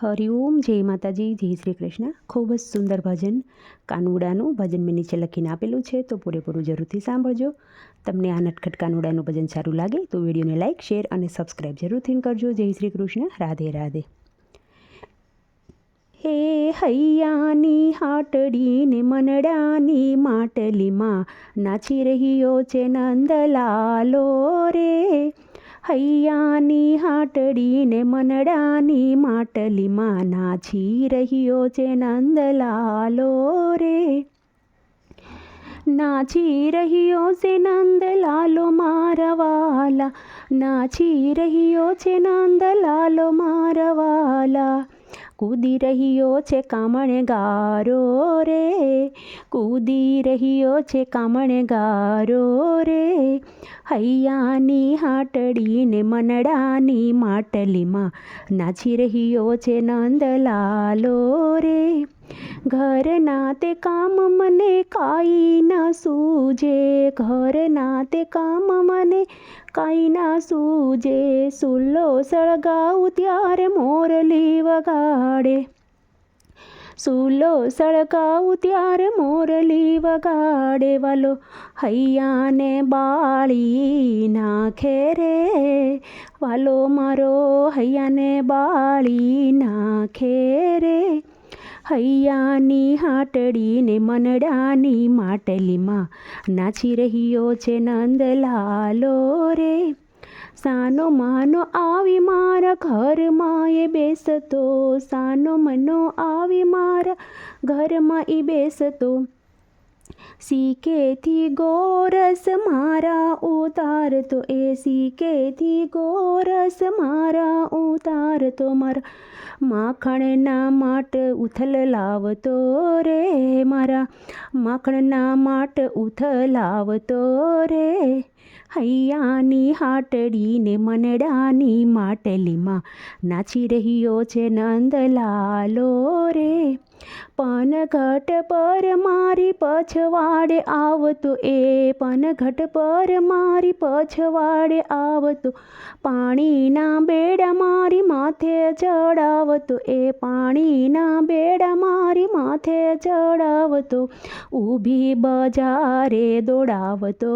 હરિઓમ, જય માતાજી, જય શ્રી કૃષ્ણ. ખૂબ જ સુંદર ભજન કાનુડાનું ભજન મેં નીચે લખીને આપેલું છે, તો પૂરેપૂરું જરૂરથી સાંભળજો. તમને આ નટખટ કાનુડાનું ભજન સારું લાગે તો વિડીયોને લાઇક, શેર અને સબસ્ક્રાઈબ જરૂરથી કરજો. જય શ્રી કૃષ્ણ. રાધે રાધે. હે હૈયાની હાટડીને મનડાની માટલીમાં નાચી રહ્યો છે નંદલાલો રે. હૈયાની હાટડીને મનડાની માટલીમાં નાચી રહ્યો છે નંદલાલો રે. નાચી રહ્યો છે નંદલાલો મારા વાલા, નાચી રહ્યો છે નંદલાલો મારા વાલા. કૂદી રહ્યો છે કામણગારો રે, કૂદી રહ્યો છે કામણગારો રે. હૈયાની હાટડીને મનડાની માટલીમાં નાચી રહ્યો છે નંદલાલો રે. ઘરના તે કામ મને કાંઈ ના સૂજે, ઘરના તે કામ મને કાંઈ ના સૂજે. સુલ્લો સળગાવું ત્યારે મોરલી વગાડે, સુલ્લો સળગાવું ત્યારે મોરલી વગાડે. વાલો હૈયાને બાળી નાખે રે, વાલો મારો હૈયાને બાળી નાખે રે. હૈયાની હાટડીને મનડાની માટલીમાં નાચી રહ્યો છે નંદલાલો રે. સાનો માનો આવી મારા ઘરમાં એ બેસતો, સાનો મનો આવી મારા ઘરમાં એ બેસતો. સીકેથી ગોરસ મારા ઉતારતો, એ સીકેથી ગોરસ મારા ઉતારતો. મારા માખણના માટ ઉથલ લાવતો રે, મારા માખણના માટ ઉથલ લાવતો રે. હૈયાની હાટડીને મનડાની માટલીમાં નાચી રહ્યો છે નંદલાલો રે. પનઘટ પર મારી પછવાડે આવતો, એ પનઘટ પર મારી પછવાડે આવતો. પાણીના બેડા મારી માથે ચડાવતો, એ પાણીના બેડા મારી માથે ચડાવતો. ઊભી બજારે દોડાવતો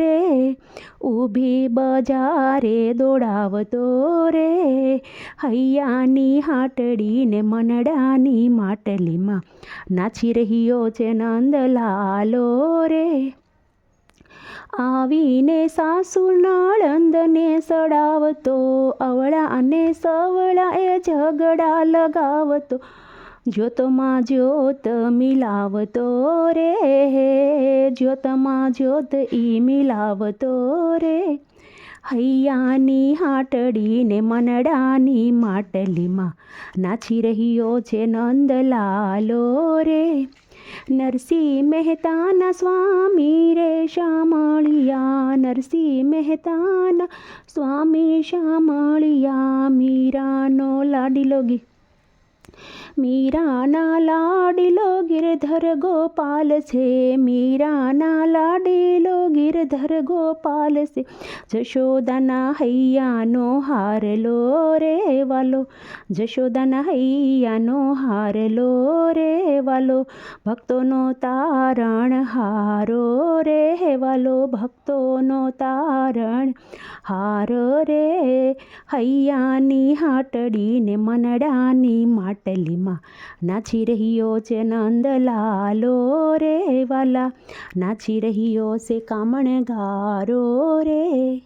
રે, ઊભી બજારે દોડાવતો રે. હૈયાની હાટડીને મનડાની માટલીમાં નાચી રહ્યો છે નંદલાલો રે. આવીને સાસુ નણંદને સડાવતો, અવળા અને સવળા એ ઝઘડા લગાવતો. જ્યોતમાં જ્યોત મિલાવતો રે, જ્યોતમાં જ્યોત ઈ મિલાવતો રે. હૈયાની હાટડીને મનડાની માટલીમાં નાચી રહ્યો છે નંદલાલો રે. નરસિંહ મહેતાના સ્વામી રે શામળિયા, નરસિંહ મહેતાના સ્વામી શામળિયા. મીરાનો લાડીલો મીરાના લાડીલો ગિરધર ગોપાલ છે, મીરાના લાડીલો ગિરધર ગોપાલ છે. જશોદાના હૈયાનો હારલો રે વાલો, જશોદાના હૈયાનો હારલો રે વાલો. ભક્તોનો તારણ હારો રે વાલો, ભક્તોનો તારણ હારો રે. હૈયાની હાટડીને મનડાની માટલીમાં નાચી રહ્યો છે નંદલાલો રે વાલા, નાચી રહ્યો છે કામણગારો રે.